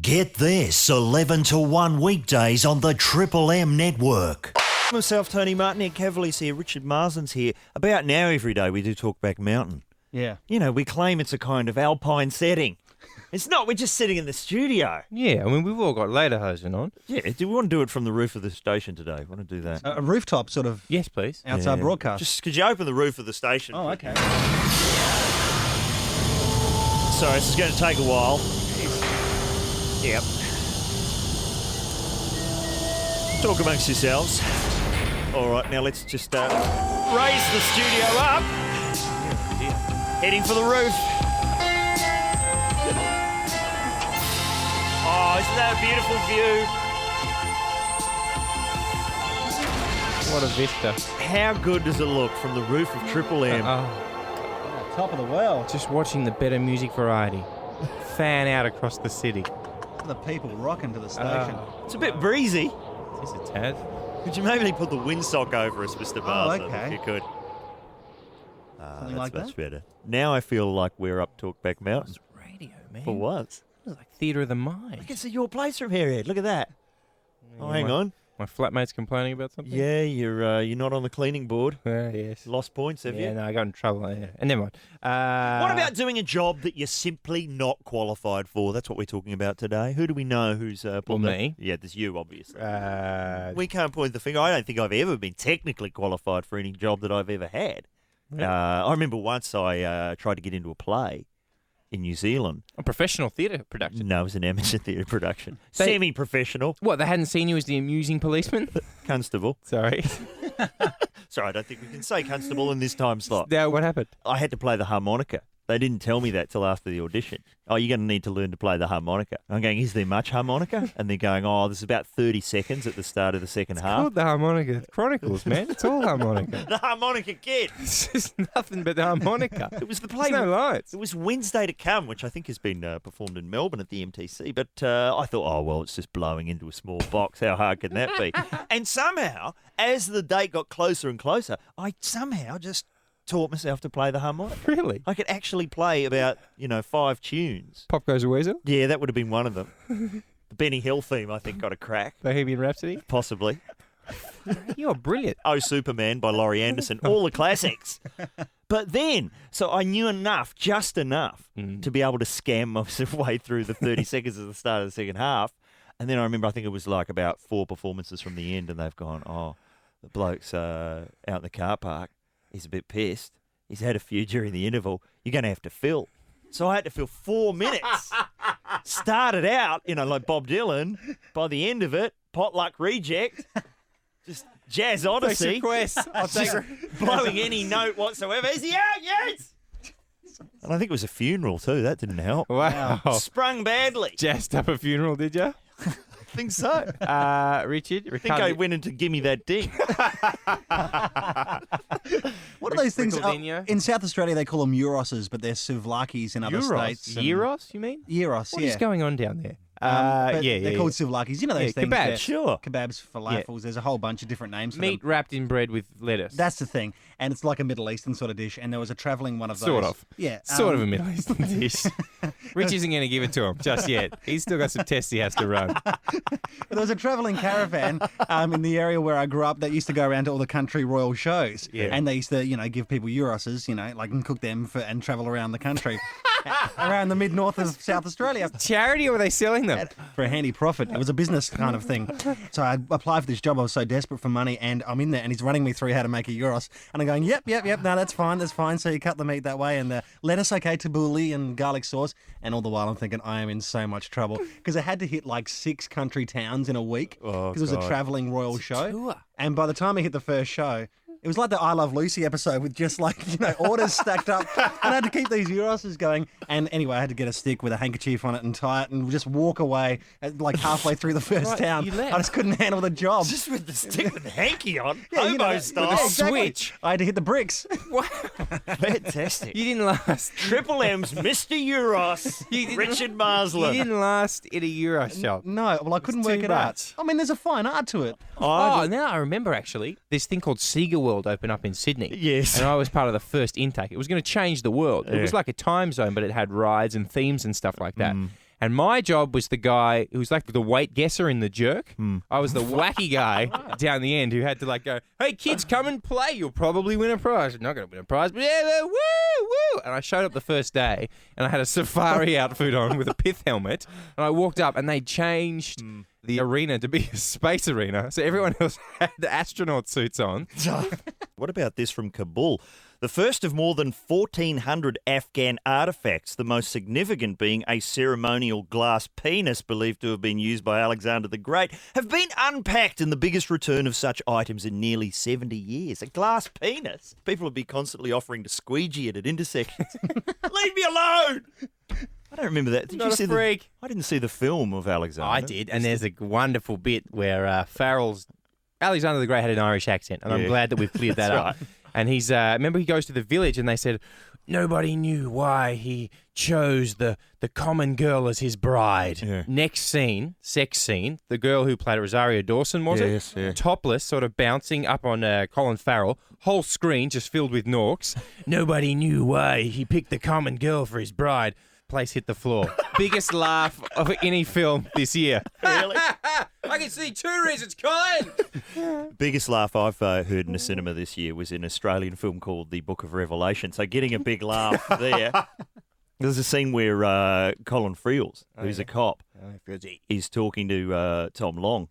Get this 11 to 1 weekdays on the Triple M network. Myself, Tony Martin, Ed Cavaliers here, Richard Marsden's here. About now every day we do Talkback Mountain. Yeah. You know, we claim it's a kind of alpine setting. It's not, we're just sitting in the studio. Yeah, I mean, we've all got lederhosen on. Yeah, do we want to do it from the roof of the station today? We want to do that. A rooftop sort of Yes, please. outside Yeah. broadcast. Just could you open the roof of the station? Oh, okay. Sorry, this is going to take a while. Yep. Talk amongst yourselves. All right, now let's just raise the studio up. Heading for the roof. Oh, isn't that a beautiful view? What a vista. How good does it look from the roof of Triple M? Top of the world. Just watching the better music variety fan out across the city. The people rocking to the station. It's a bit breezy. Just a tad. Could you maybe put the windsock over us, Mr. Marsden, okay. if you could? Something That's like much that? better. Now I feel like we're up Talkback Mountain. Radio, man. For once. It's like theatre of the mind. I can see your place from here, Ed. Look at that. Oh, hang my, on. My flatmate's complaining about something? Yeah, you're not on the cleaning board. Yes. Lost points, have Yeah, you? no, I got in trouble. Yeah. And never mind. What about doing a job that you're simply not qualified for? That's what we're talking about today. Who do we know who's pulled that? me? Yeah, there's you, obviously. Uh, We can't point the finger. I don't think I've ever been technically qualified for any job that I've ever had. Really? I remember once I tried to get into a play in New Zealand. a professional theatre production. No, it was an amateur theatre production. They- Semi-professional. What, they hadn't seen you as the amusing policeman? Constable. Sorry. Sorry, I don't think we can say constable in this time slot. Now, what happened? I had to play the harmonica. They didn't tell me that till after the audition. Oh, you're going to need to learn to play the harmonica. I'm going, is there much harmonica? And they're going, oh, there's about 30 seconds at the start of the second half. Called the Harmonica Chronicles, man. It's all harmonica. The harmonica kid. It's just nothing but the harmonica. It was the play. There's no lights. It was Wednesday to Come, which I think has been performed in Melbourne at the MTC. But I thought, oh, well, it's just blowing into a small box. How hard can that be? And somehow, as the date got closer and closer, I somehow just taught myself to play the harmonica. Really? I could actually play about, 5 tunes. Pop Goes a Weasel? Yeah, that would have been one of them. The Benny Hill theme, I think, got a crack. Bohemian Rhapsody? Possibly. You're brilliant. Oh, Superman by Laurie Anderson. All the classics. But then, so I knew enough, just enough, to be able to scam myself way through the 30 seconds at the start of the second half. And then I remember, I think it was like about 4 performances from the end, and they've gone, oh, the bloke's out in the car park. He's a bit pissed. He's had a few during the interval. You're going to have to fill. So I had to fill 4 minutes. Started out, like Bob Dylan. By the end of it, potluck reject. Just jazz odyssey. Request. I'll take Just blowing any note whatsoever. Is he out yet? And I think it was a funeral too. That didn't help. Wow. Sprung badly. Jazzed up a funeral, did you? I think so. Richard? I think I went into Gimme That Ding. What are those things? Rickeldinho? In South Australia, they call them Euroses, but they're souvlakis in other states. and- Gyros, you mean? Euros, What yeah. is going on down there? But yeah, they're called souvlakis. You know those Yeah, things? kebabs, that- sure. Kebabs, falafels. There's a whole bunch of different names for Meat them. wrapped in bread with lettuce. That's the thing. And it's like a Middle Eastern sort of dish. And there was a travelling one of those. Sort of. Yeah. Sort of a Middle Eastern dish. Rich isn't going to give it to him just yet. He's still got some tests he has to run. But there was a travelling caravan in the area where I grew up that used to go around to all the country royal shows. Yeah. And they used to, give people Euroses, and cook them and travel around the country. Around the mid-north of South Australia. Charity, or were they selling them? For a handy profit. It was a business kind of thing. So I applied for this job. I was so desperate for money, and I'm in there, and he's running me through how to make a gyros. And I'm going, yep, no, that's fine. So you cut the meat that way, and the lettuce, okay, tabbouleh and garlic sauce. And all the while I'm thinking, I am in so much trouble. Because I had to hit like 6 country towns in a week. Because it was a travelling royal show. tour. And by the time I hit the first show, it was like the I Love Lucy episode with just orders stacked up. And I had to keep these Euroses going. And anyway, I had to get a stick with a handkerchief on it and tie it and just walk away like halfway through the first Right, town. you left. I just couldn't handle the job. Just with the stick with the hanky on. Yeah, Hobo that- style. yeah, exactly. Switch. I had to hit the bricks. Fantastic. You didn't last. Triple M's Mr. Euros, You didn't- Richard You Marsland. didn't last at a Euro shop. No, well, I couldn't It's work too it out. much. I mean, there's a fine art to it. Oh, now I remember actually. This thing called Sega World opened up in Sydney. Yes. And I was part of the first intake. It was going to change the world. It was like a time zone, but it had rides and themes and stuff like that. And my job was the guy who was like the weight guesser in the jerk. I was the wacky guy down the end who had to like go, hey, kids, come and play. You'll probably win a prize. I'm not going to win a prize, but yeah, woo, woo. And I showed up the first day and I had a safari outfit on with a pith helmet. And I walked up and they changed the arena to be a space arena. So everyone else had the astronaut suits on. What about this from Kabul? The first of more than 1,400 Afghan artefacts, the most significant being a ceremonial glass penis believed to have been used by Alexander the Great, have been unpacked in the biggest return of such items in nearly 70 years. A glass penis? People would be constantly offering to squeegee it at intersections. Leave me alone! I don't remember that. Did Not you a see freak. I didn't see the film of Alexander. I did, and there's a wonderful bit where Alexander the Great had an Irish accent, and I'm glad that we've cleared that That's up. right. And he's remember he goes to the village, and they said nobody knew why he chose the common girl as his bride. Yeah. Next scene, sex scene, the girl who played Rosario Dawson, was Yes, it? yeah. Topless, sort of bouncing up on Colin Farrell. Whole screen just filled with norks. Nobody knew why he picked the common girl for his bride. Place hit the floor. Biggest laugh of any film this year. Really? I can see 2 reasons, Colin. Biggest laugh I've heard in the cinema this year was an Australian film called The Book of Revelation. So getting a big laugh there. There's a scene where Colin Friels, who's a cop, is talking to Tom Long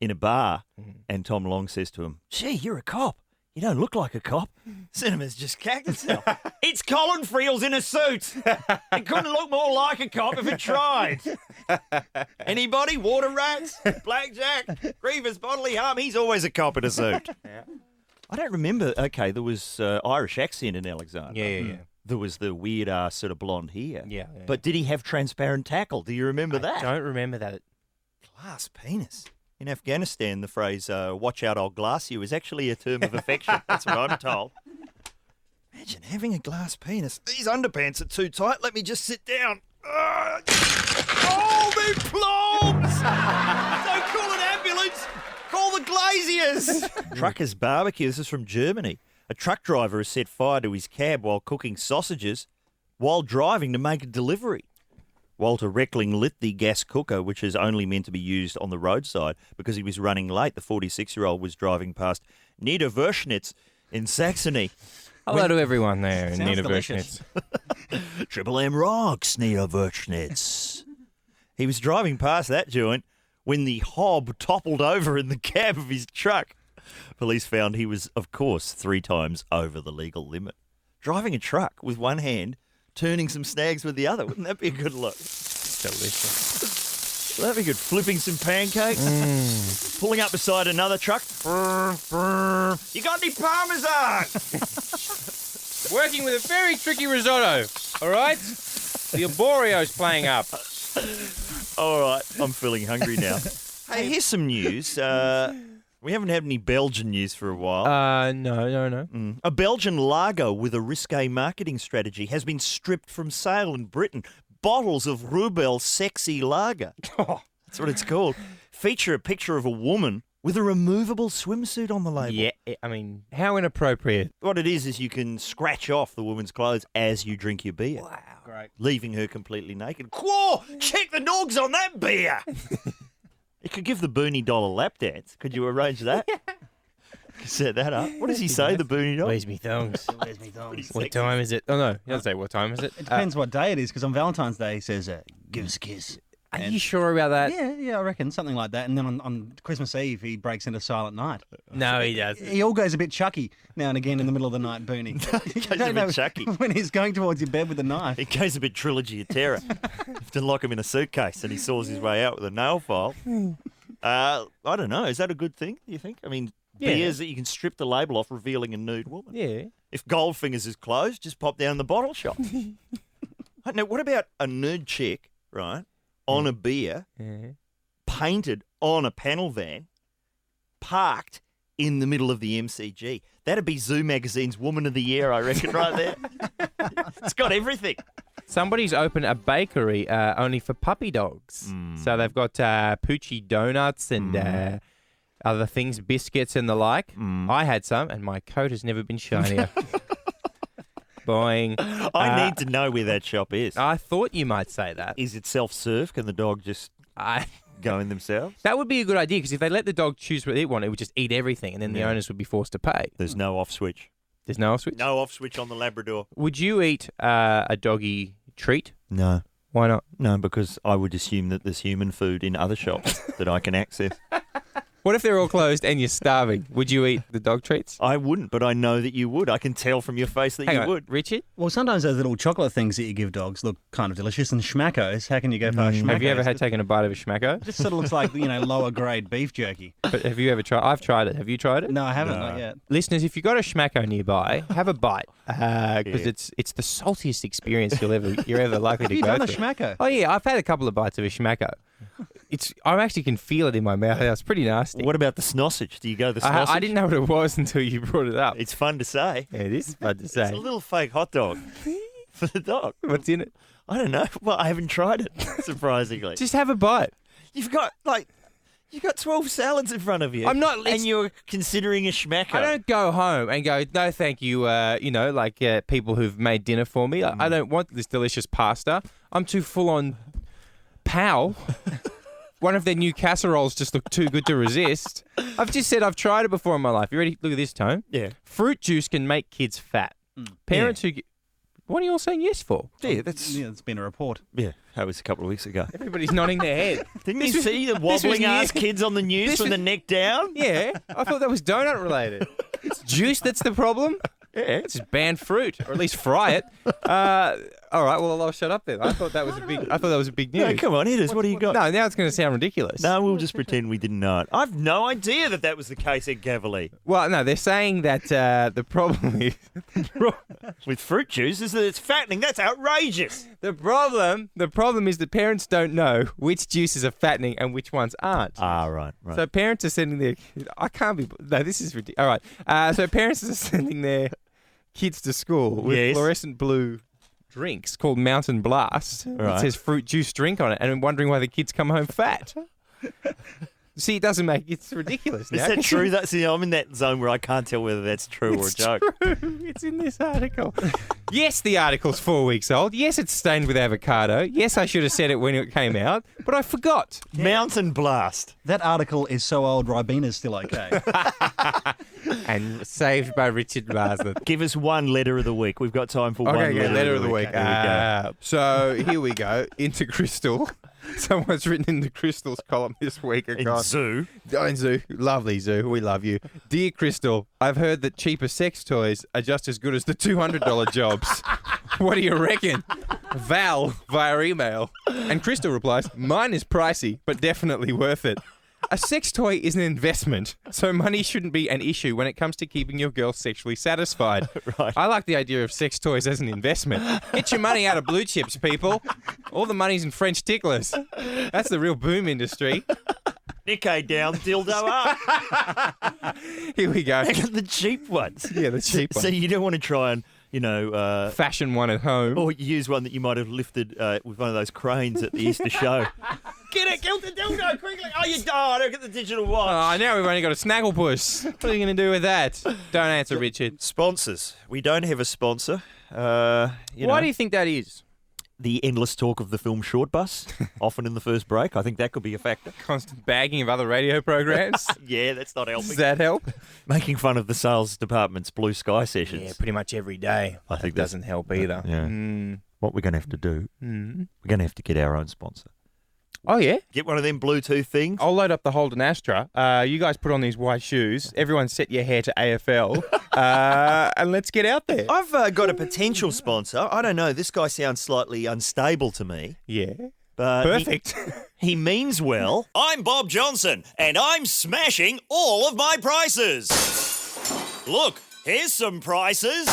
in a bar, and Tom Long says to him, "Gee, you're a cop. You don't look like a cop." Cinema's just cacked itself. It's Colin Friels in a suit. It couldn't look more like a cop if it tried. Anybody? Water rats? Blackjack? Grievous bodily harm? He's always a cop in a suit. I don't remember. Okay, there was Irish accent in Alexander. Yeah. There was the weird sort of blonde hair. Yeah. But did he have transparent tackle? Do you remember that? I don't remember that. Glass penis. In Afghanistan, the phrase, watch out, I'll glass you, is actually a term of affection. That's what I'm told. Imagine having a glass penis. These underpants are too tight. Let me just sit down. Oh, me plums! Don't call an ambulance. Call the glaziers. Truckers barbecue. This is from Germany. A truck driver has set fire to his cab while cooking sausages while driving to make a delivery. Walter Reckling lit the gas cooker, which is only meant to be used on the roadside, because he was running late. The 46-year-old was driving past Niederwörschnitz in Saxony. Hello to everyone there in Sounds Niederwörschnitz. Triple M rocks, Niederwörschnitz. He was driving past that joint when the hob toppled over in the cab of his truck. Police found he was, of course, 3 times over the legal limit. Driving a truck with one hand, turning some snags with the other. Wouldn't that be a good look? Delicious. That'd be good. Flipping some pancakes. Pulling up beside another truck. You got any Parmesan? Working with a very tricky risotto, all right? The arborio's playing up. All right, I'm feeling hungry now. Hey, here's some news. We haven't had any Belgian news for a while. No. A Belgian lager with a risque marketing strategy has been stripped from sale in Britain. Bottles of Rubel Sexy Lager. That's what it's called. Feature a picture of a woman with a removable swimsuit on the label. Yeah, I mean, how inappropriate. What it is you can scratch off the woman's clothes as you drink your beer. Wow. Great. Leaving her completely naked. Whoa! Check the nogs on that beer! It could give the Booney Doll a lap dance. Could you arrange that? Set that up. What does he say, the Booney Doll? Where's me thongs? Where's me thumbs? What time is it? Oh, no. He doesn't say what time is it. It depends what day it is, because on Valentine's Day he says, give us a kiss. Are you sure about that? Yeah, I reckon, something like that. And then on Christmas Eve, he breaks into Silent Night. No, he doesn't. He all goes a bit chucky now and again in the middle of the night, Booney. He goes a bit chucky. When he's going towards your bed with a knife. It goes a bit Trilogy of Terror. You have to lock him in a suitcase and he saws his way out with a nail file. I don't know. Is that a good thing, do you think? I mean, Yeah. beers that you can strip the label off, revealing a nude woman. Yeah. If Goldfingers is closed, just pop down the bottle shop. Now, what about a nude chick, right, on a beer, painted on a panel van, parked in the middle of the MCG? That'd be Zoo Magazine's Woman of the Year, I reckon, right there. It's got everything. Somebody's opened a bakery only for puppy dogs. So they've got Poochie donuts and other things, biscuits and the like. I had some, and my coat has never been shinier. Boing. I need to know where that shop is. I thought you might say that. Is it self-serve? Can the dog just go in themselves? That would be a good idea because if they let the dog choose what it wanted, it would just eat everything and then the owners would be forced to pay. There's no off switch. There's no off switch? No off switch on the Labrador. Would you eat a doggy treat? No. Why not? No, because I would assume that there's human food in other shops that I can access. What if they're all closed and you're starving? Would you eat the dog treats? I wouldn't, but I know that you would. I can tell from your face that Hang you on, would. Richard? Well, sometimes those little chocolate things that you give dogs look kind of delicious. And schmackos, how can you go past schmackos? Have you ever taken a bite of a schmacko? It just sort of looks like, lower grade beef jerky. But have you ever tried? I've tried it. Have you tried it? No, I haven't, not yet. Listeners, if you've got a schmacko nearby, have a bite because it's the saltiest experience you're ever likely to Have you go done a through. schmacko? Oh yeah, I've had a couple of bites of a schmacko. I actually can feel it in my mouth. It's pretty nasty. What about the snossage? Do you go the snossage? I didn't know what it was until you brought it up. It's fun to say. Yeah, it is fun to It's say. a little fake hot dog for the dog. What's in it? I don't know. Well, I haven't tried it, surprisingly. Just have a bite. You've got 12 salads in front of you. I'm not- And you're considering a schmacko. I don't go home and go, no, thank you, people who've made dinner for me. I don't want this delicious pasta. I'm too full on pow. One of their new casseroles just looked too good to resist. I've just said I've tried it before in my life. You ready? Look at this, Tone. Yeah. Fruit juice can make kids fat. Parents who... What are you all saying yes for? Yeah, that's... Yeah, it's been a report. Yeah, that was a couple of weeks ago. Everybody's nodding their head. Didn't you see the wobbling ass kids on the news This from the was- neck down? Yeah, I thought that was donut related. It's juice that's the problem. Yeah. It's just banned fruit, or at least fry it. All right, well I'll shut up then. I thought that was a big news. No, come on, hit us. What do you got? No, now it's going to sound ridiculous. No, we'll just pretend we didn't know it. I've no idea that was the case at Gavely. Well, no, they're saying that the problem is With fruit juice is that it's fattening. That's outrageous. the problem is that parents don't know which juices are fattening and which ones aren't. Ah, right. So parents are sending their... I can't be... No, this is ridiculous. All right. So parents are sending their kids to school with Yes. fluorescent blue drinks called Mountain Blast. Right. It says fruit juice drink on it, and I'm wondering why the kids come home fat. See, it doesn't make... It's ridiculous now. Is that true? I'm in that zone where I can't tell whether that's true or a joke. True. It's in this article. Yes, the article's 4 weeks old. Yes, it's stained with avocado. Yes, I should have said it when it came out, but I forgot. Mountain Blast. That article is so old, Ribena's still okay. And saved by Richard Marsden. Give us one letter of the week. We've got time for one Okay, letter of the week. Here we go. So here we go. Into Crystal. Someone's written in the Crystal's column this week. In Zoo. Oh, in Zoo. Lovely Zoo. We love you. Dear Crystal, I've heard that cheaper sex toys are just as good as the $200 jobs. What do you reckon? Val via email. And Crystal replies, mine is pricey, but definitely worth it. A sex toy is an investment, so money shouldn't be an issue when it comes to keeping your girl sexually satisfied. Right. I like the idea of sex toys as an investment. Get your money out of blue chips, people. All the money's in French ticklers. That's the real boom industry. Nikkei down, dildo up. Here we go. The cheap ones. Yeah, the cheap So one. you don't want to try and, Fashion one at home. or use one that you might have lifted with one of those cranes at the Easter show. Get the dildo quickly. Oh, look at the digital watch. Oh, now we've only got a snagglepuss. What are you going to do with that? Don't answer, Richard. Sponsors. We don't have a sponsor. Why do you think that is? The endless talk of the film Short Bus, often in the first break. I think that could be a factor. Constant bagging of other radio programs. Yeah, that's not helping. Does that help? Making fun of the sales department's blue sky sessions. Yeah, pretty much every day. I think that doesn't help either. Yeah. What we're going to have to do, we're going to have to get our own sponsor. Oh, yeah? Get one of them Bluetooth things. I'll load up the Holden Astra. You guys put on these white shoes. Everyone set your hair to AFL. And let's get out there. I've got a potential sponsor. I don't know. This guy sounds slightly unstable to me. Yeah. But Perfect. He means well. I'm Bob Johnson, and I'm smashing all of my prices. Look, here's some prices.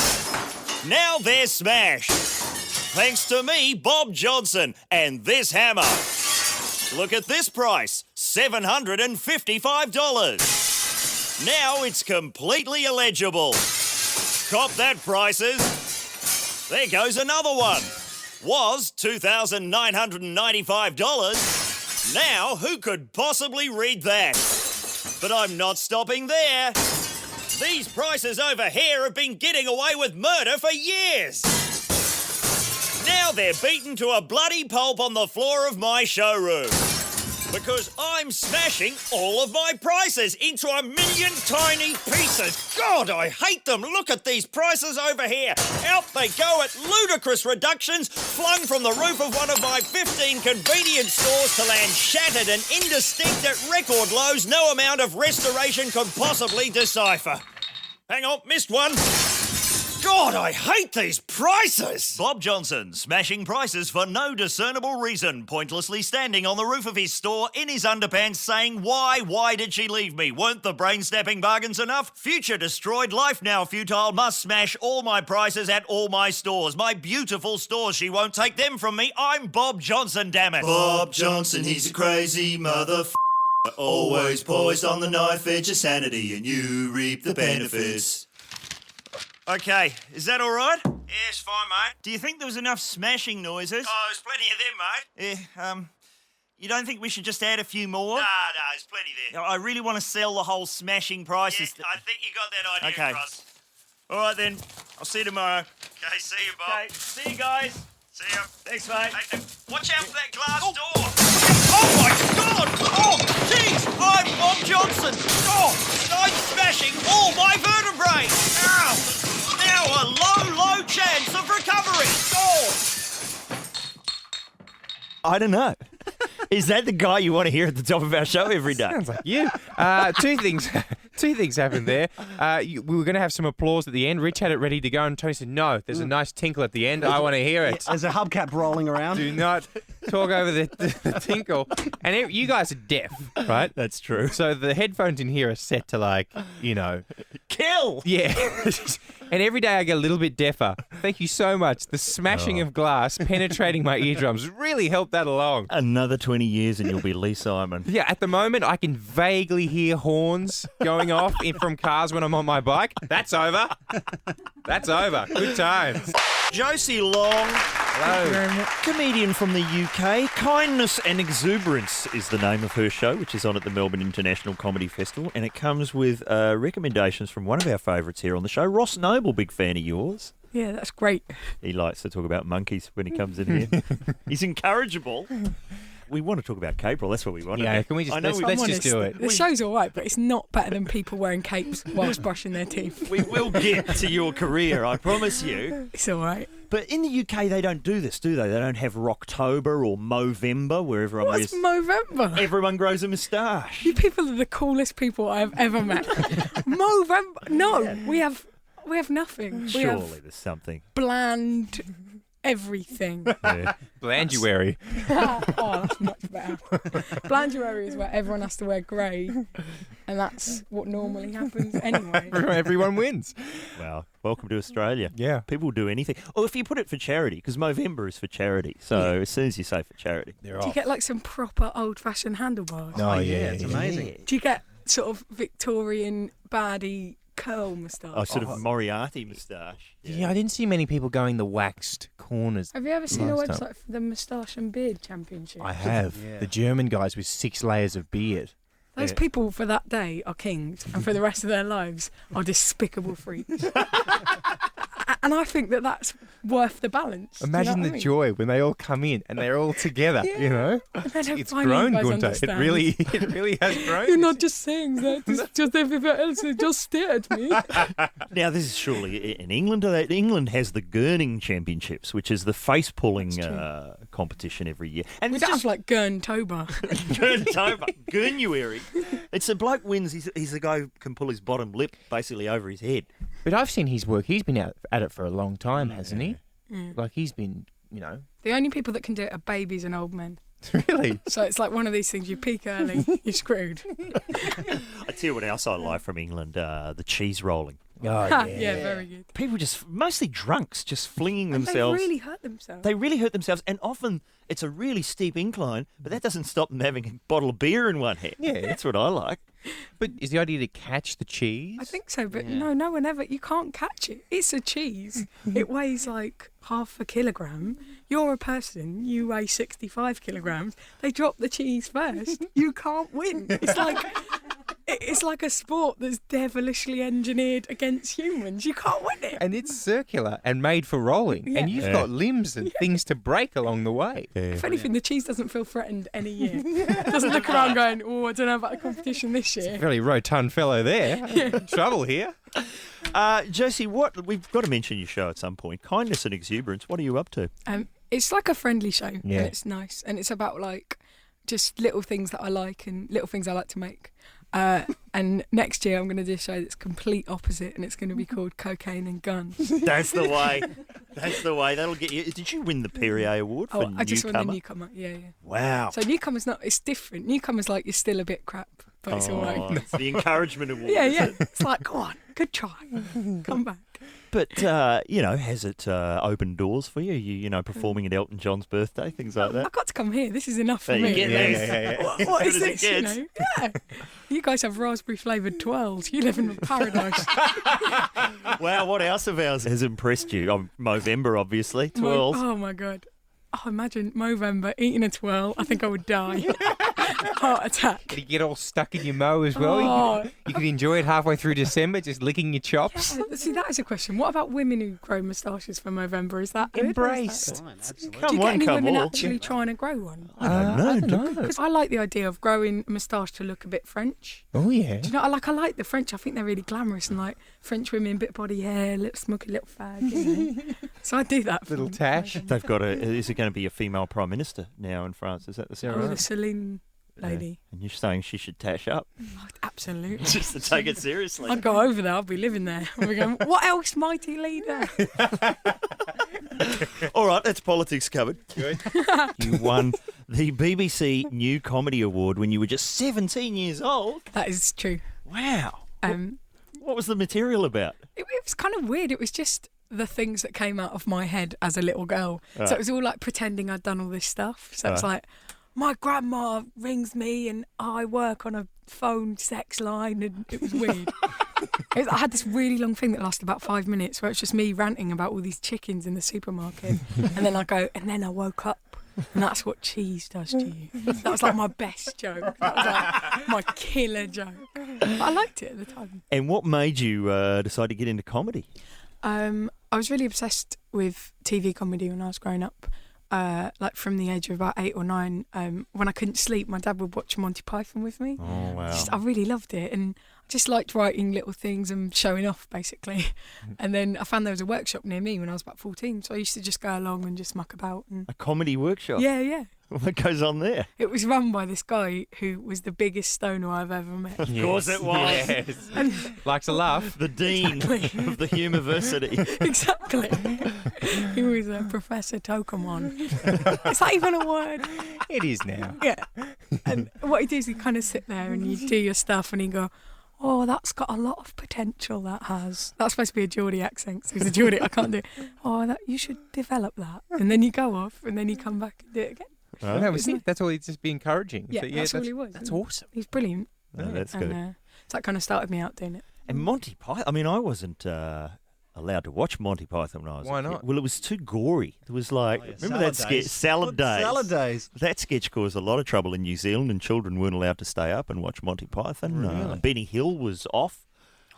Now they're smashed. Thanks to me, Bob Johnson, and this hammer. Look at this price, $755. Now it's completely illegible. Cop that, prices. There goes another one. Was $2,995. Now, who could possibly read that? But I'm not stopping there. These prices over here have been getting away with murder for years. Now they're beaten to a bloody pulp on the floor of my showroom. Because I'm smashing all of my prices into a million tiny pieces. God, I hate them. Look at these prices over here. Out they go at ludicrous reductions, flung from the roof of one of my 15 convenience stores to land shattered and indistinct at record lows no amount of restoration could possibly decipher. Hang on, missed one. God, I hate these prices! Bob Johnson, smashing prices for no discernible reason, pointlessly standing on the roof of his store in his underpants saying, why did she leave me? Weren't the brain-snapping bargains enough? Future destroyed, life now futile, must smash all my prices at all my stores. My beautiful stores, she won't take them from me. I'm Bob Johnson, damn it. Bob Johnson, he's a crazy motherfucker. Always poised on the knife edge of sanity, and you reap the benefits. Okay, is that all right? Yeah, it's fine, mate. Do you think there was enough smashing noises? Oh, there's plenty of them, mate. Yeah, you don't think we should just add a few more? Nah, there's plenty there. I really want to sell the whole smashing prices. I think you got that idea, Okay. Cross. All right then, I'll see you tomorrow. Okay, see you, Bob. Okay, see you guys. See ya. Thanks, mate. Hey, watch out for that glass door. Oh my God! Oh, jeez! I'm Bob Johnson. Oh, I'm smashing all my vertebrae. Ow! Now a low chance of recovery. Oh! I don't know. Is that the guy you want to hear at the top of our show every day? Sounds like you. Two things happened there. We were going to have some applause at the end. Rich had it ready to go, and Tony said, "No, there's a nice tinkle at the end. I want to hear it. There's a hubcap rolling around. Do not talk over the tinkle." And you guys are deaf, right? That's true. So the headphones in here are set to Kill! yeah. And every day I get a little bit deafer. Thank you so much. The smashing of glass penetrating my eardrums really helped that along. Another 20 years and you'll be Lee Simon. Yeah, at the moment I can vaguely hear horns going off from cars when I'm on my bike. That's over. That's over. Good times. Josie Long, Hello. comedian from the UK. Kindness and Exuberance is the name of her show, which is on at the Melbourne International Comedy Festival, and it comes with recommendations from one of our favourites here on the show, Ross Noble, big fan of yours. Yeah, that's great. He likes to talk about monkeys when he comes in here. He's incorrigible. We want to talk about Capril. That's what we want. Yeah, to can we just I know let's just do it. The show's all right, but it's not better than people wearing capes whilst brushing their teeth. We will get to your career, I promise you. It's all right. But in the UK, they don't do this, do they? They don't have Rocktober or Movember, where everyone What's Movember? everyone grows a moustache. You people are the coolest people I have ever met. Movember? No, we have nothing. We Surely have there's something. bland everything. Yeah. Blanduary. Oh, that's much better. Blanduary is where everyone has to wear grey, and that's what normally happens anyway. Everyone wins. Well, welcome to Australia. Yeah. People do anything. Or if you put it for charity, because Movember is for charity. So as soon as you say for charity. They're Do you off. get like some proper old-fashioned handlebars? Oh, It's amazing. Do you get sort of Victorian baddie curl moustache? Oh, sort of Moriarty moustache. Yeah, I didn't see many people going the waxed corners. Have you ever seen a last time. website for the Moustache and Beard Championship? I have. Yeah. The German guys with 6 layers of beard. Those people for that day are kings, and for the rest of their lives are despicable freaks. And I think that that's worth the balance. Do you know Imagine what the I mean? joy when they all come in and they're all together, you know? And they don't It's find grown, you guys Gunter. It understand. really has grown. You're not just saying that. It's just everyone else that just stare at me. Now, this is surely in England. England has the Gurning Championships, which is the face-pulling competition every year. And We it's don't just have like Gurn Toba. Gurnuary. It's a bloke wins. He's the guy who can pull his bottom lip basically over his head. But I've seen his work. He's been at it for a long time, hasn't he? Like he's been, The only people that can do it are babies and old men. really. So it's like one of these things, you peak early, you're screwed. I tell you what else I like from England, the cheese rolling. Oh, Yeah, very good. People just, mostly drunks, just flinging And they themselves. really hurt themselves. They really hurt themselves, and often it's a really steep incline, but that doesn't stop them having a bottle of beer in one hand. Yeah. That's what I like. But is the idea to catch the cheese? I think so, but no one ever. You can't catch it. It's a cheese. It weighs like half a kilogram. You're a person. You weigh 65 kilograms. They drop the cheese first. You can't win. It's like It's like a sport that's devilishly engineered against humans. You can't win it. And it's circular and made for rolling. And you've got limbs and things to break along the way. If anything, the cheese doesn't feel threatened any year. Doesn't look around going, oh, I don't know about the competition this year. Very rotund fellow there. Trouble here. Josie, we've got to mention your show at some point. Kindness and Exuberance. What are you up to? It's like a friendly show, Yeah. and it's nice, and it's about like just little things that I like and little things I like to make. And next year I'm going to do a show that's complete opposite, and it's going to be called Cocaine and Guns. That's the way. That's the way. That'll get you. Did you win the Perrier Award for I just won the newcomer? newcomer. Yeah. Wow. So newcomer's not. It's different. Newcomer's like you're still a bit crap, but it's all right. It's the encouragement award. Yeah. It's like, go on, good try, come back. But, has it opened doors for you? You performing at Elton John's birthday, things like I that? got to come here. This is enough for There me. you go. Yeah. What is As it this? You gets. know? Yeah. You guys have raspberry flavoured twirls. You live in paradise. Wow, what else of ours has impressed you? Movember, obviously. Twirls. Oh my god. Oh, imagine Movember eating a twirl. I think I would die. Heart attack. Could you get all stuck in your mo as well? Oh. You could enjoy it halfway through December, just licking your chops. See, that is a question. What about women who grow moustaches for Movember? Is that good, or is that- Embraced. Fine, absolutely. Do Come you get on, any come women on. actually trying to grow one? I don't know. Because I like the idea of growing a moustache to look a bit French. Oh, yeah. Do you know? I like the French. I think they're really glamorous and like French women, bit body hair, little smoky little fag. You know? So I do that. For Little them. tash. They've got is it going to be a female prime minister now in France? Is that the Oh, the same? Celine lady. And you're saying she should tash up Oh, absolutely. just to take it seriously. I'd go over there. I'd be living there. I'd be going, what else, mighty leader? All right, that's politics covered. Good. You won the BBC New Comedy Award when you were just 17 years old. That is true. Wow. Um, What was the material about? it was kind of weird. It was just the things that came out of my head as a little girl. Right. So it was all like pretending I'd done all this stuff. So it's like, my grandma rings me and I work on a phone sex line, and it was weird. I had this really long thing that lasted about 5 minutes where it's just me ranting about all these chickens in the supermarket. And then I go, and then I woke up. And that's what cheese does to you. That was like my best joke. That was like my killer joke. But I liked it at the time. And what made you decide to get into comedy? I was really obsessed with TV comedy when I was growing up. Like from the age of about 8 or 9, when I couldn't sleep, my dad would watch Monty Python with me. Oh, wow. I really loved it, and I just liked writing little things and showing off, basically. And then I found there was a workshop near me when I was about 14, so I used to just go along and just muck about. And A comedy workshop? yeah. What goes on there? It was run by this guy who was the biggest stoner I've ever met. Of course it was. Yes. Likes to laugh. The dean of the University. Exactly. He was a Professor Tokamon. Is that even a word? It is now. Yeah. And what he does, he kind of sit there and you do your stuff and he go, oh, that's got a lot of potential, that has. That's supposed to be a Geordie accent. So he's a Geordie, I can't do it. Oh, you should develop that. And then you go off and then you come back and do it again. No, that was it. That's all. He'd just be encouraging. Yeah, So, that's all he was. That's awesome. He's brilliant. Oh, that's And good. so that kind of started me out doing it. And Monty Python, I mean, I wasn't allowed to watch Monty Python when I was Why a kid. not? Well, it was too gory. It was like, Oh, yeah, remember that salad sketch, days. Salad Days? Salad days. That sketch caused a lot of trouble in New Zealand, and children weren't allowed to stay up and watch Monty Python. Really? Benny Hill was off.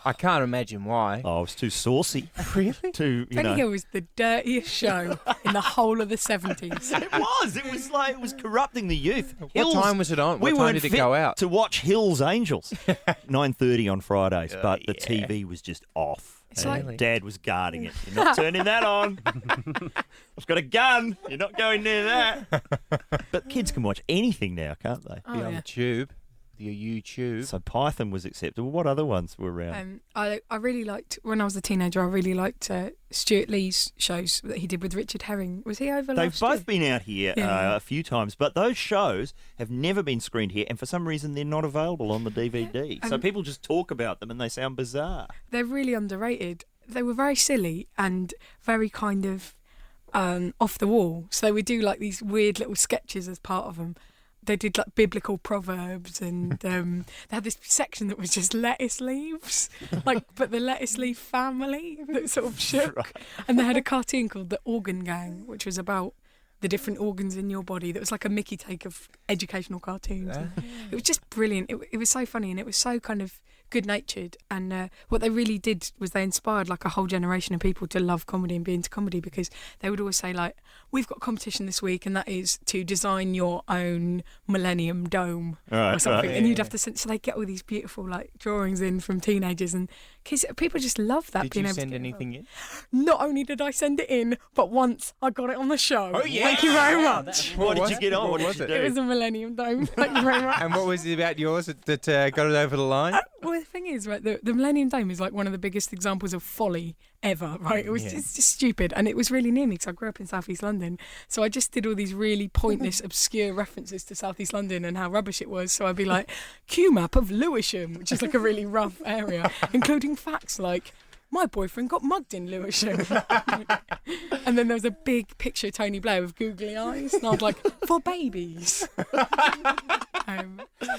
I can't imagine why. Oh, I was too saucy. Really? Too, Benny Hill was the dirtiest show in the whole of the 70s. It was. It was like it was corrupting the youth. What time was it on? We What time weren't did it fit go out? to watch Hill's Angels. 9:30 on Fridays, but the TV was just off. It's And like- Dad was guarding it. You're not turning that on. I've got a gun. You're not going near that. But kids can watch anything now, can't they? Oh, Be on yeah. the tube. The YouTube. So Python was acceptable. What other ones were around? I really liked, when I was a teenager, I really liked Stuart Lee's shows that he did with Richard Herring. Was he over They've last both year? been out here Yeah. a few times, but those shows have never been screened here, and for some reason they're not available on the DVD. So people just talk about them and they sound bizarre. They're really underrated. They were very silly and very kind of off the wall. So we do like these weird little sketches as part of them. They did like biblical proverbs, and they had this section that was just lettuce leaves, but the lettuce leaf family that sort of shook. And they had a cartoon called The Organ Gang, which was about the different organs in your body. That was like a Mickey take of educational cartoons. It was just brilliant. It was so funny, and it was so kind of good-natured. And what they really did was they inspired like a whole generation of people to love comedy and be into comedy, because they would always say like, we've got a competition this week, and that is to design your own Millennium Dome or something. And you'd have to send, so they get all these beautiful like drawings in from teenagers and kids. People just love that. Did you send anything in? Not only did I send it in, but once I got it on the show. Oh, yeah. Thank you very much. What did you get on? What did you do? It was a Millennium Dome. Thank you very much. And what was it about yours that got it over the line? Well, the thing is, right, the Millennium Dome is like one of the biggest examples of folly ever, right? It was just stupid, and it was really near me because I grew up in South East London, so I just did all these really pointless, obscure references to South East London and how rubbish it was. So I'd be like, Q map of Lewisham, which is like a really rough area, including facts like, my boyfriend got mugged in Lewisham. And then there was a big picture of Tony Blair with googly eyes, and I was like, for babies.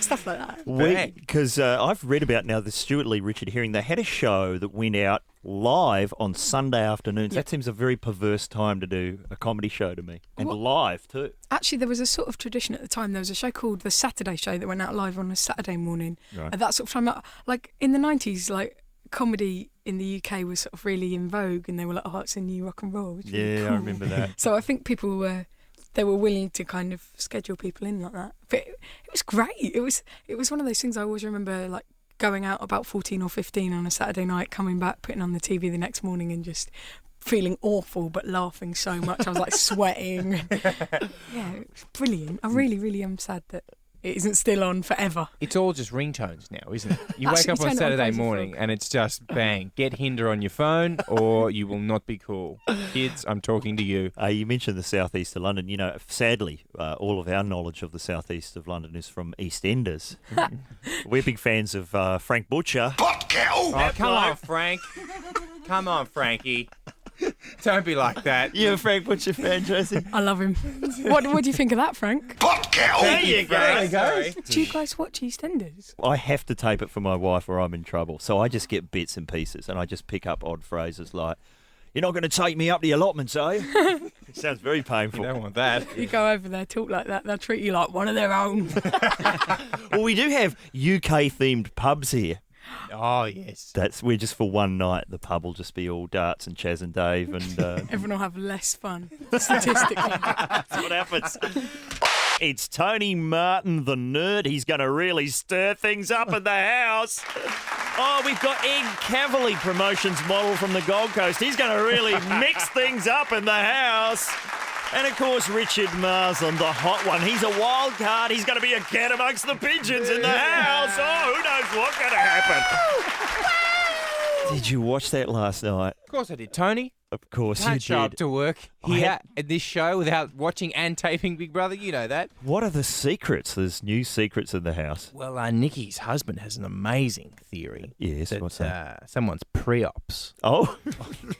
Stuff like that. Because I've read about now the Stuart Lee Richard Herring. They had a show that went out live on Sunday afternoons. That seems a very perverse time to do a comedy show to me. And live too. Actually, there was a sort of tradition at the time. There was a show called The Saturday Show that went out live on a Saturday morning. Right. At that sort of time, like in the 90s, like comedy in the UK was sort of really in vogue, and they were like, oh, it's a new rock and roll. It's really cool. I remember that. So I think people were willing to kind of schedule people in like that. But it was great. It was one of those things I always remember, like going out about 14 or 15 on a Saturday night, coming back, putting on the TV the next morning, and just feeling awful but laughing so much. I was like sweating. Yeah, it was brilliant. I really, really am sad that it isn't still on forever. It's all just ringtones now, isn't it? You wake up on Saturday morning and it's just bang, get Hinder on your phone or you will not be cool. Kids, I'm talking to you. You mentioned the southeast of London. You know, sadly, all of our knowledge of the southeast of London is from EastEnders. We're big fans of Frank Butcher. Pot cow! Oh, come on, Frank. Come on, Frankie. Don't be like that. You're a Frank Butcher fan, Josie? I love him. What do you think of that, Frank? Pot cow! There you go. There you go. Do you guys watch EastEnders? I have to tape it for my wife or I'm in trouble. So I just get bits and pieces and I just pick up odd phrases like, you're not going to take me up the allotments, are you? It sounds very painful. You don't want that. You go over there, talk like that, they'll treat you like one of their own. Well, we do have UK-themed pubs here. Oh, yes. We're just for one night. The pub will just be all darts and Chaz and Dave. And Everyone will have less fun, statistically. that's what happens. It's Tony Martin, the nerd. He's going to really stir things up in the house. Oh, we've got Ed Cavalier, promotions model from the Gold Coast. He's going to really mix things up in the house. And, of course, Richard Marsland, the hot one. He's a wild card. He's going to be a cat amongst the pigeons in the house. Oh, who knows what's going to happen. Did you watch that last night? Of course I did, Tony. Of course Can't you show up did. to work here at this show without watching and taping Big Brother. You know that. What are the secrets? There's new secrets in the house. Well, Nikki's husband has an amazing theory. Yes, that, what's that? Someone's pre-ops, Oh,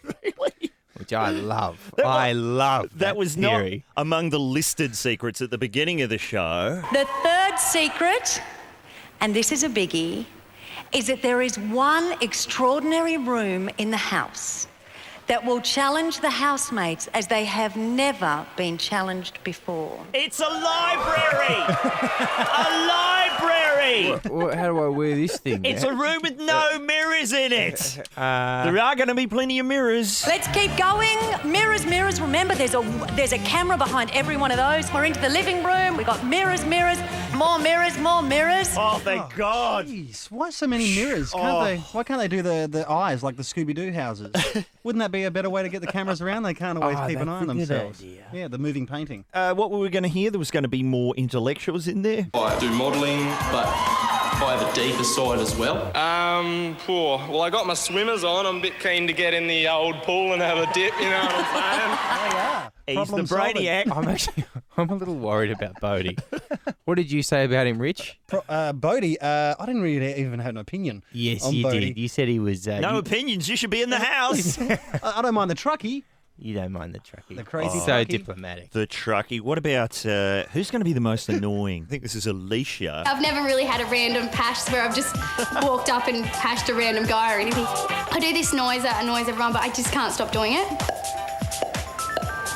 really? which I love. I love that was theory. not among the listed secrets at the beginning of the show. The third secret, and this is a biggie, is that there is one extraordinary room in the house that will challenge the housemates as they have never been challenged before. It's a library! A library! How do I wear this thing? It's a room with no mirrors in it. There are going to be plenty of mirrors. Let's keep going. Mirrors, mirrors. Remember, there's a camera behind every one of those. We're into the living room. We've got mirrors, mirrors, more mirrors, more mirrors. Oh, thank God. Jeez, why so many mirrors? Why can't they do the eyes like the Scooby-Doo houses? Wouldn't that be a better way to get the cameras around? They can't always keep an eye on themselves. Yeah, the moving painting. What were we going to hear? There was going to be more intellectuals in there. I do modelling, but I have a deeper side as well. Well, I got my swimmers on. I'm a bit keen to get in the old pool and have a dip, you know what I'm saying? He's the brainiac. I'm a little worried about Bodie. What did you say about him, Rich? Bodie, I didn't really even have an opinion. Yes, on you Bodie. did. You said he was... No opinions. You should be in the house. I don't mind the truckie. You don't mind the truckie. The crazy So truckie. diplomatic. The truckie. What about who's going to be the most annoying? I think this is Alicia. I've never really had a random pash where I've just walked up and pashed a random guy or anything. I do this noise that annoys everyone, but I just can't stop doing it.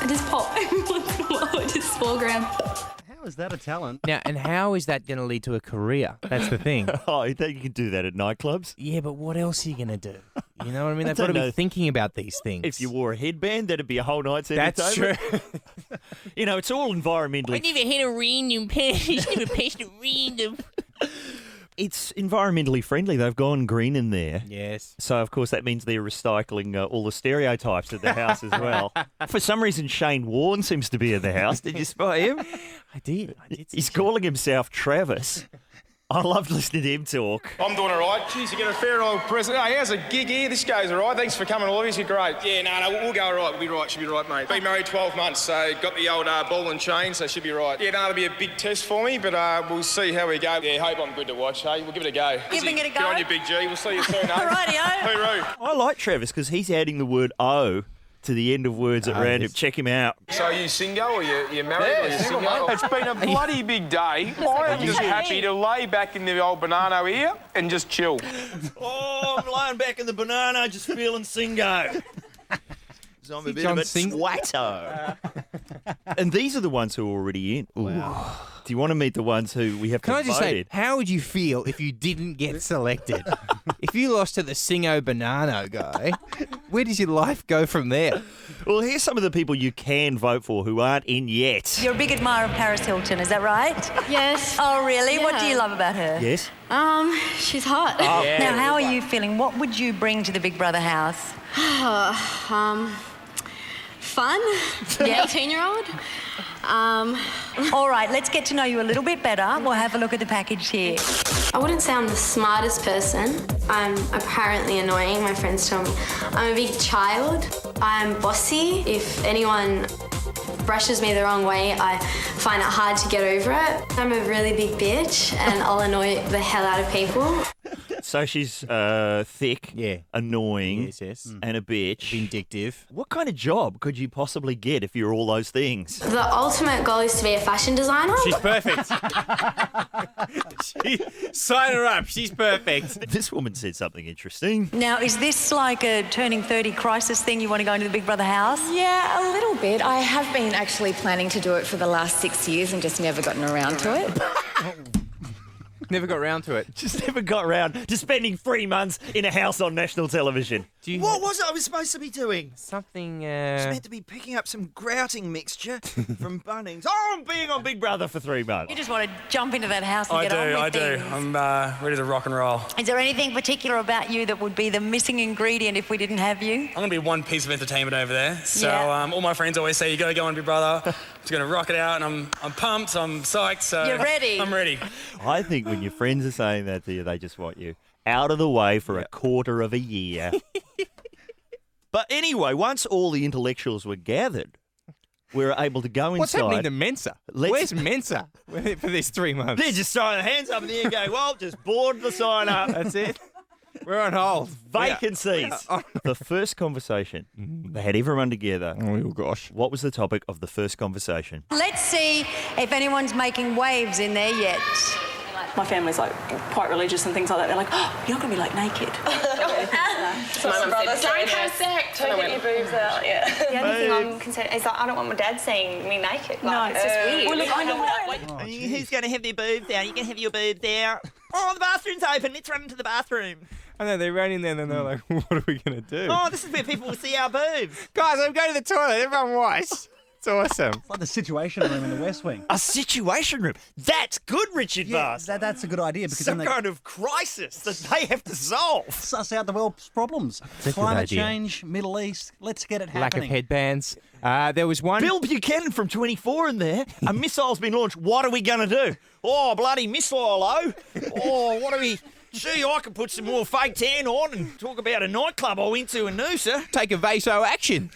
I just pop every once in a while, just 4 gram. How is that a talent? Now, and how is that going to lead to a career? That's the thing. Oh, you think you can do that at nightclubs? Yeah, but what else are you going to do? You know what I mean? I They've got to don't be know. thinking about these things. If you wore a headband, that'd be a whole night's That's entertainment. true. You know, it's all environmentally. never had a random pass. Never passed a random. It's environmentally friendly. They've gone green in there. Yes. So, of course, that means they're recycling all the stereotypes at the house as well. For some reason, Shane Warne seems to be in the house. Did you spot him? I did. He's calling himself Travis. I loved listening to him talk. I'm doing all right. Jeez, you get a fair old present. Hey, how's a gig here? This goes all right. Thanks for coming, all of you. You're great. Yeah, no, we'll go all right. We'll be right. Should be right, mate. Been married 12 months, so got the old ball and chain, so should be right. Yeah, no, it'll be a big test for me, but we'll see how we go. Yeah, hope I'm good to watch, hey? We'll give it a go. Giving it a go? Good on you, Big G. We'll see you soon, eh? Rightio. Hooroo. I like Travis because he's adding the word O to the end of words at random. yes. Check him out. So are you single or you married or you single? It's been a bloody big day. I am just happy to lay back in the old banana here and just chill. Oh, I'm lying back in the banana, just feeling singo. So I'm a bit of a swatto. And these are the ones who are already in. Wow. Do you want to meet the ones who we have Can I just voted? say, how would you feel if you didn't get selected? If you lost to the Singo Banano guy, where does your life go from there? Well, here's some of the people you can vote for who aren't in yet. You're a big admirer of Paris Hilton, is that right? Yes. Oh, really? What do Yeah. you love about her? Yes? She's hot. Now, how are you feeling? What would you bring to the Big Brother house? Fun. 18-year-old. All right, let's get to know you a little bit better. We'll have a look at the package here. I wouldn't say I'm the smartest person. I'm apparently annoying, my friends tell me. I'm a big child. I'm bossy. If anyone brushes me the wrong way, I find it hard to get over it. I'm a really big bitch and I'll annoy the hell out of people. So she's thick, annoying, Yes. and a bitch. Vindictive. What kind of job could you possibly get if you're all those things? The ultimate goal is to be a fashion designer. She's perfect. Sign her up. She's perfect. This woman said something interesting. Now, is this like a turning 30 crisis thing? You want to go into the Big Brother house? Yeah, a little bit. I have been actually planning to do it for the last 6 years and just never gotten around to it. Never got round to it. Just never got round to spending 3 months in a house on national television. What was it I was supposed to be doing? Something, I was meant to be picking up some grouting mixture from Bunnings. Oh, I'm being on Big Brother for 3 months. You just want to jump into that house and get on with things. I'm ready to rock and roll. Is there anything particular about you that would be the missing ingredient if we didn't have you? I'm going to be one piece of entertainment over there. So Yeah. all my friends always say, you got to go on Big Brother. I'm just going to rock it out, and I'm pumped, I'm psyched. So You're ready? I'm ready. I think when your friends are saying that to you, they just want you out of the way for a quarter of a year. But anyway, once all the intellectuals were gathered, we were able to go inside. What's happening to Mensa? Where's Mensa for these 3 months? They're just throwing their hands up in the air and going, well, just board the sign up. That's it. We're on hold. Vacancies. The first conversation, they had everyone together. Oh, gosh. What was the topic of the first conversation? Let's see if anyone's making waves in there yet. My family's like quite religious and things like that. They're like, oh, you're not going to be like naked. So my mum said, don't have sex. Don't get your boobs out. Yeah. The only thing I'm concerned is that I don't want my dad seeing me naked. No, it's just weird. Well, look, I know. Who's going to have their boobs out? You can have your boobs out. Oh, the bathroom's open. Let's run into the bathroom. I know, they ran in there and then they're like, what are we going to do? Oh, this is where people will see our boobs. Guys, I'm going to the toilet. Everyone watch. It's awesome. It's like the Situation Room in the West Wing. A Situation Room. That's good, Richard Vast. That's a good idea because Some then they kind of crisis that they have to solve. suss out the world's problems. a good Climate idea. change, Middle East. Let's get it Lack of happening. headbands. There was one. Bill Buchanan from 24 in there. A missile's been launched. What are we going to do? Oh, bloody missile, oh. Oh, what are we... Gee, I could put some more fake tan on and talk about a nightclub I went to in Noosa. Take a vaso action.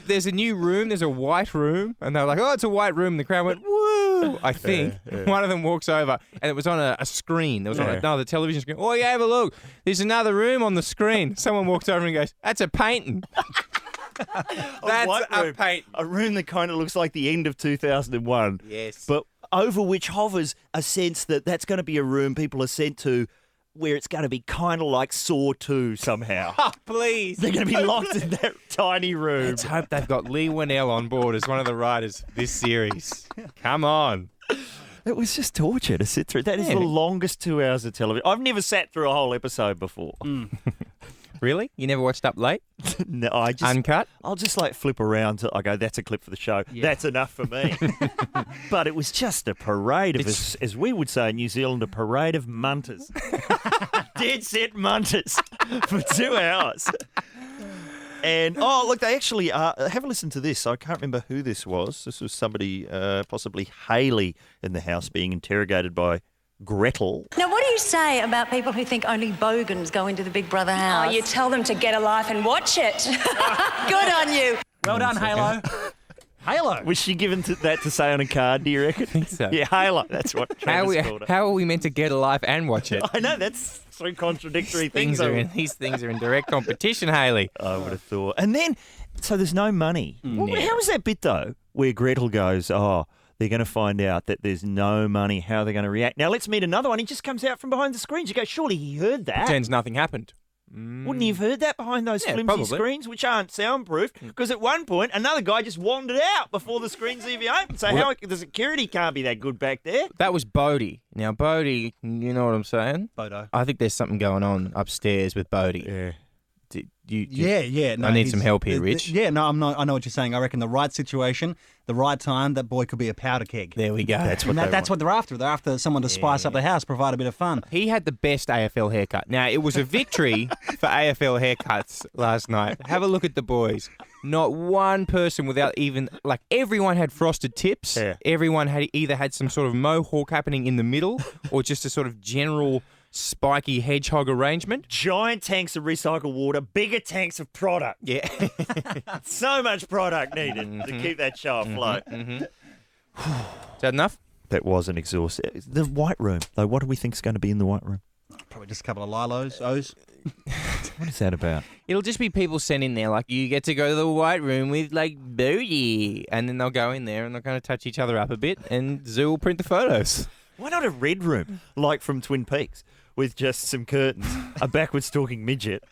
There's a new room. There's a white room. And they were like, oh, it's a white room. And the crowd went, woo, I think. One of them walks over and it was on a screen. There was on another television screen. Oh, yeah, have a look. There's another room on the screen. Someone walks over and goes, that's a painting. That's white a room. paint. A room that kind of looks like the end of 2001. Yes. But over which hovers a sense that that's going to be a room people are sent to where it's going to be kind of like Saw 2 somehow. Oh, please. They're going to be locked in that tiny room. Let's hope they've got Lee Winnell on board as one of the writers of this series. Come on. It was just torture to sit through. That is the longest 2 hours of television. I've never sat through a whole episode before. Really? You never watched Up Late? No, I just Uncut? I'll just like flip around to. I go, that's a clip for the show. Yeah. That's enough for me. But it was just a parade of, as we would say in New Zealand, a parade of munters. Dead set munters for 2 hours. And, look, they actually have a listen to this. I can't remember who this was. This was somebody, possibly Haley in the house being interrogated by Gretel. Now, what do you say about people who think only bogans go into the Big Brother house? Oh, you tell them to get a life and watch it. Good on you. Well done, Halo. Halo. Was she given that to say on a card, do you reckon? I think so. Yeah, Halo. That's what Travis called it. How are we meant to get a life and watch it? I know, that's three contradictory things. These things are in direct competition, Haley. I would have thought. And then, so there's no money. Well, how was that bit, though, where Gretel goes, they're going to find out that there's no money, how are they going to react? Now, let's meet another one. He just comes out from behind the screens. You go, surely he heard that. Pretends nothing happened. Wouldn't he have heard that behind those flimsy probably. screens, which aren't soundproof? Because at one point, another guy just wandered out before the screens even opened. So the security can't be that good back there. That was Bodie. Now, Bodie, you know what I'm saying? Bodo. I think there's something going on upstairs with Bodie. Yeah. Yeah. No, I need some help here, Rich. Yeah, no, I'm not. I know what you're saying. I reckon the right situation, the right time, that boy could be a powder keg. There we go. That's That's what they're after. They're after someone to spice up the house, provide a bit of fun. He had the best AFL haircut. Now, it was a victory for AFL haircuts last night. Have a look at the boys. Not one person without even, everyone had frosted tips. Yeah. Everyone had either had some sort of mohawk happening in the middle or just a sort of general spiky hedgehog arrangement. Giant tanks of recycled water, bigger tanks of product. Yeah. So much product needed to keep that show afloat. Is that enough? That wasn't exhausting. The White Room, though, what do we think is going to be in the White Room? Probably just a couple of Lilos, O's. What is that about? It'll just be people sent in there you get to go to the White Room with Bodie, and then they'll go in there and they're going to touch each other up a bit, and Zoo will print the photos. Why not a red room, like from Twin Peaks, with just some curtains, a backwards talking midget,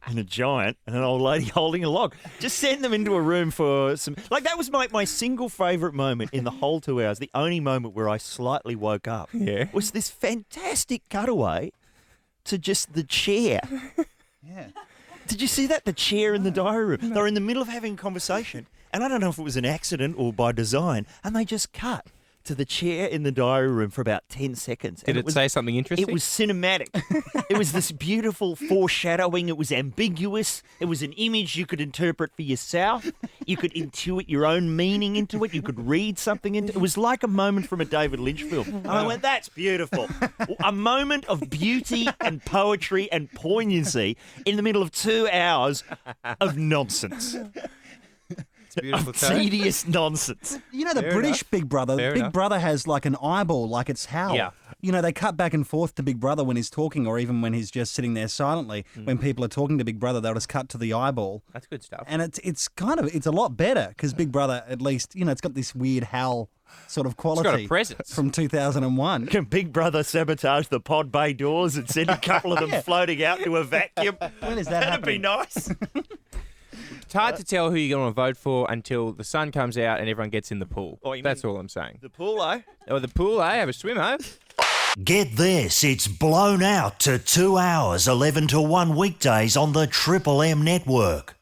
and a giant, and an old lady holding a log? Just send them into a room for some... that was my single favourite moment in the whole 2 hours. The only moment where I slightly woke up was this fantastic cutaway to just the chair. Yeah. Did you see that? The chair in the diary room. They were in the middle of having a conversation, and I don't know if it was an accident or by design, and they just cut to the chair in the diary room for about 10 seconds. Did it say something interesting? It was cinematic. It was this beautiful foreshadowing. It was ambiguous. It was an image you could interpret for yourself. You could intuit your own meaning into it. You could read something into it. It was like a moment from a David Lynch film. And I went, that's beautiful. A moment of beauty and poetry and poignancy in the middle of 2 hours of nonsense. Beautiful tedious nonsense. You know, the British Big Brother, Big Brother has an eyeball, like it's Hal. Yeah. You know, they cut back and forth to Big Brother when he's talking, or even when he's just sitting there silently. When people are talking to Big Brother, they'll just cut to the eyeball. That's good stuff. And it's a lot better, because Big Brother, at least, it's got this weird Hal sort of quality. It's got a presence. From 2001. Can Big Brother sabotage the pod bay doors and send a couple of them floating out to a vacuum? When is that That'd happening? be nice. It's hard to tell who you're going to vote for until the sun comes out and everyone gets in the pool. That's all I'm saying. The pool, eh? Oh, the pool, eh? Have a swim, eh? Get this, it's blown out to 2 hours, 11 to 1 weekdays on the Triple M network.